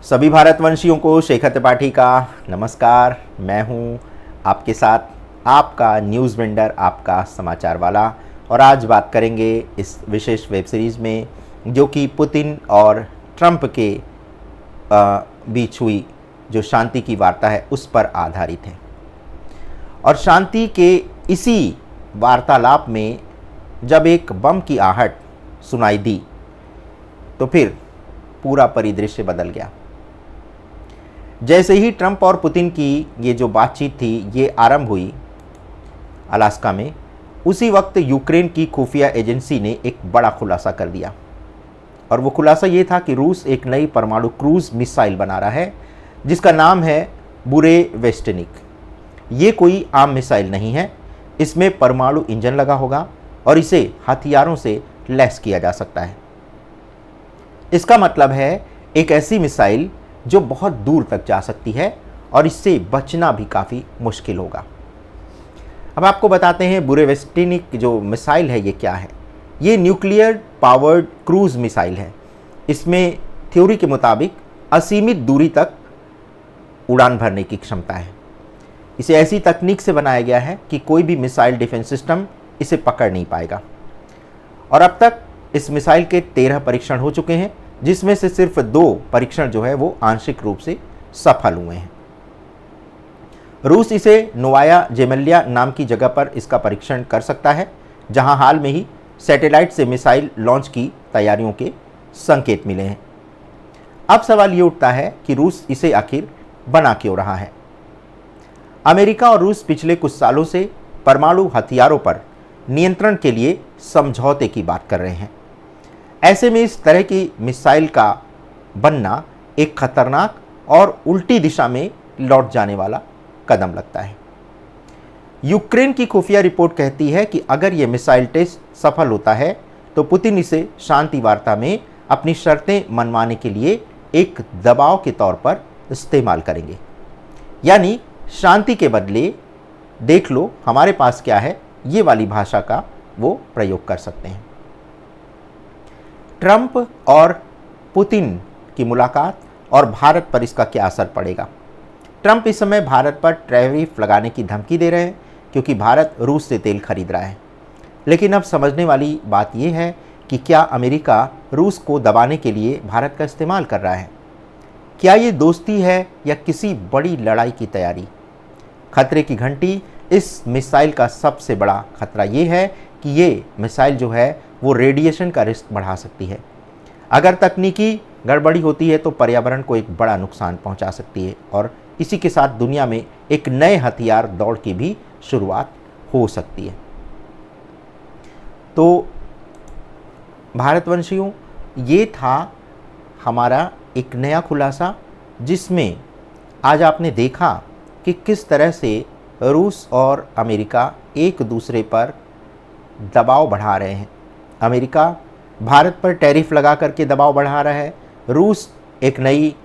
सभी भारतवंशियों को शेखर त्रिपाठी का नमस्कार। मैं हूं आपके साथ आपका न्यूज़ वेंडर, आपका समाचार वाला। और आज बात करेंगे इस विशेष वेब सीरीज़ में जो कि पुतिन और ट्रंप के बीच हुई जो शांति की वार्ता है उस पर आधारित है। और शांति के इसी वार्तालाप में जब एक बम की आहट सुनाई दी तो फिर पूरा परिदृश्य बदल गया। जैसे ही ट्रंप और पुतिन की ये जो बातचीत थी ये आरंभ हुई अलास्का में, उसी वक्त यूक्रेन की खुफिया एजेंसी ने एक बड़ा खुलासा कर दिया। और वो खुलासा ये था कि रूस एक नई परमाणु क्रूज मिसाइल बना रहा है जिसका नाम है बुरेवेस्टनिक। ये कोई आम मिसाइल नहीं है, इसमें परमाणु इंजन लगा होगा और इसे हथियारों से लैस किया जा सकता है। इसका मतलब है एक ऐसी मिसाइल जो बहुत दूर तक जा सकती है और इससे बचना भी काफ़ी मुश्किल होगा। अब आपको बताते हैं बुरेवेस्टनिक जो मिसाइल है ये क्या है। ये न्यूक्लियर पावर्ड क्रूज मिसाइल है। इसमें थ्योरी के मुताबिक असीमित दूरी तक उड़ान भरने की क्षमता है। इसे ऐसी तकनीक से बनाया गया है कि कोई भी मिसाइल डिफेंस सिस्टम इसे पकड़ नहीं पाएगा। और अब तक इस मिसाइल के 13 परीक्षण हो चुके हैं, जिसमें से सिर्फ 2 परीक्षण जो है वो आंशिक रूप से सफल हुए हैं। रूस इसे नोवाया जेमेल्या नाम की जगह पर इसका परीक्षण कर सकता है, जहां हाल में ही सैटेलाइट से मिसाइल लॉन्च की तैयारियों के संकेत मिले हैं। अब सवाल ये उठता है कि रूस इसे आखिर बना क्यों रहा है। अमेरिका और रूस पिछले कुछ सालों से परमाणु हथियारों पर नियंत्रण के लिए समझौते की बात कर रहे हैं। ऐसे में इस तरह की मिसाइल का बनना एक खतरनाक और उल्टी दिशा में लौट जाने वाला कदम लगता है। यूक्रेन की खुफिया रिपोर्ट कहती है कि अगर यह मिसाइल टेस्ट सफल होता है तो पुतिन इसे शांति वार्ता में अपनी शर्तें मनवाने के लिए एक दबाव के तौर पर इस्तेमाल करेंगे। यानी शांति के बदले देख लो हमारे पास क्या है, ये वाली भाषा का वो प्रयोग कर सकते हैं। ट्रंप और पुतिन की मुलाकात और भारत पर इसका क्या असर पड़ेगा। ट्रंप इस समय भारत पर टैरिफ लगाने की धमकी दे रहे हैं क्योंकि भारत रूस से तेल खरीद रहा है। लेकिन अब समझने वाली बात यह है कि क्या अमेरिका रूस को दबाने के लिए भारत का इस्तेमाल कर रहा है। क्या ये दोस्ती है या किसी बड़ी लड़ाई की तैयारी। खतरे की घंटी इस मिसाइल का सबसे बड़ा खतरा ये है कि ये मिसाइल जो है वो रेडिएशन का रिस्क बढ़ा सकती है। अगर तकनीकी गड़बड़ी होती है तो पर्यावरण को एक बड़ा नुकसान पहुंचा सकती है और इसी के साथ दुनिया में एक नए हथियार दौड़ की भी शुरुआत हो सकती है। तो भारतवंशियों, ये था हमारा एक नया खुलासा जिसमें आज आपने देखा कि किस तरह से रूस और अमेरिका एक दूसरे पर दबाव बढ़ा रहे हैं। अमेरिका भारत पर टैरिफ लगा करके दबाव बढ़ा रहा है। रूस एक नई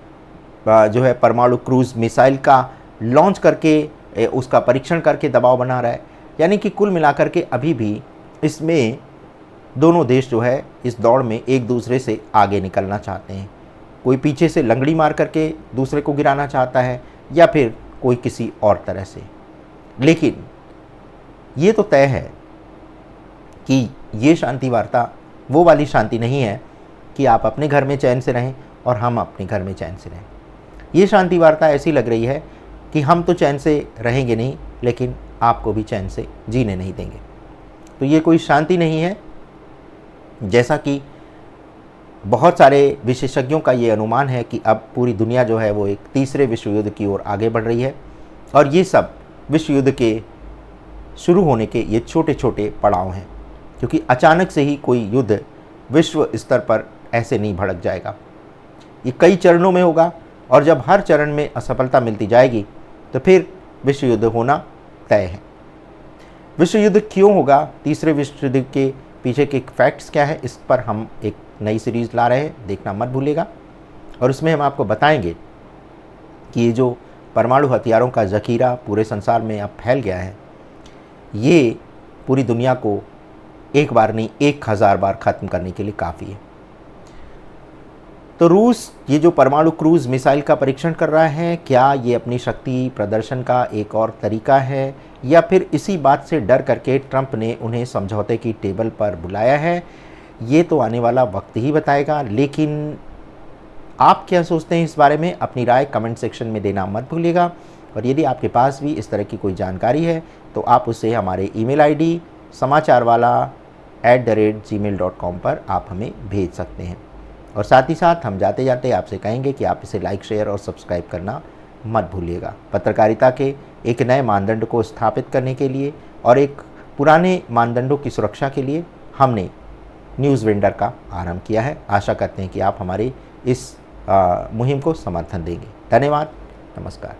जो है परमाणु क्रूज मिसाइल का लॉन्च करके उसका परीक्षण करके दबाव बना रहा है। यानी कि कुल मिलाकर के अभी भी इसमें दोनों देश जो है इस दौड़ में एक दूसरे से आगे निकलना चाहते हैं। कोई पीछे से लंगड़ी मार करके दूसरे को गिराना चाहता है या फिर कोई किसी और तरह से। लेकिन ये तो तय है कि ये शांति वार्ता वो वाली शांति नहीं है कि आप अपने घर में चैन से रहें और हम अपने घर में चैन से रहें। ये शांति वार्ता ऐसी लग रही है कि हम तो चैन से रहेंगे नहीं, लेकिन आपको भी चैन से जीने नहीं देंगे। तो ये कोई शांति नहीं है। जैसा कि बहुत सारे विशेषज्ञों का ये अनुमान है कि अब पूरी दुनिया जो है वो एक तीसरे विश्व युद्ध की ओर आगे बढ़ रही है और ये सब विश्व युद्ध के शुरू होने के ये छोटे छोटे पड़ाव हैं, क्योंकि अचानक से ही कोई युद्ध विश्व स्तर पर ऐसे नहीं भड़क जाएगा। ये कई चरणों में होगा और जब हर चरण में असफलता मिलती जाएगी तो फिर विश्व युद्ध होना तय है। विश्व युद्ध क्यों होगा, तीसरे विश्व युद्ध के पीछे के फैक्ट्स क्या है, इस पर हम एक नई सीरीज़ ला रहे हैं, देखना मत भूलिएगा। और उसमें हम आपको बताएंगे कि ये जो परमाणु हथियारों का ज़ख़ीरा पूरे संसार में अब फैल गया है, ये पूरी दुनिया को एक बार नहीं 1000 बार ख़त्म करने के लिए काफ़ी है। तो रूस ये जो परमाणु क्रूज मिसाइल का परीक्षण कर रहा है, क्या ये अपनी शक्ति प्रदर्शन का एक और तरीका है, या फिर इसी बात से डर करके ट्रंप ने उन्हें समझौते की टेबल पर बुलाया है? ये तो आने वाला वक्त ही बताएगा। लेकिन आप क्या सोचते हैं इस बारे में? अपनी राय कमेंट सेक्शन में देना मत भूलिएगा। और यदि आपके पास भी इस तरह की कोई जानकारी है तो आप उसे हमारे ईमेल आईडी समाचारवाला@gmail.com पर आप हमें भेज सकते हैं। और साथ ही साथ हम जाते जाते आपसे कहेंगे कि आप इसे लाइक, शेयर और सब्सक्राइब करना मत भूलिएगा। पत्रकारिता के एक नए मानदंड को स्थापित करने के लिए और एक पुराने मानदंडों की सुरक्षा के लिए हमने न्यूज़ वेंडर का आरंभ किया है। आशा करते हैं कि आप हमारे इस मुहिम को समर्थन देंगे। धन्यवाद। नमस्कार।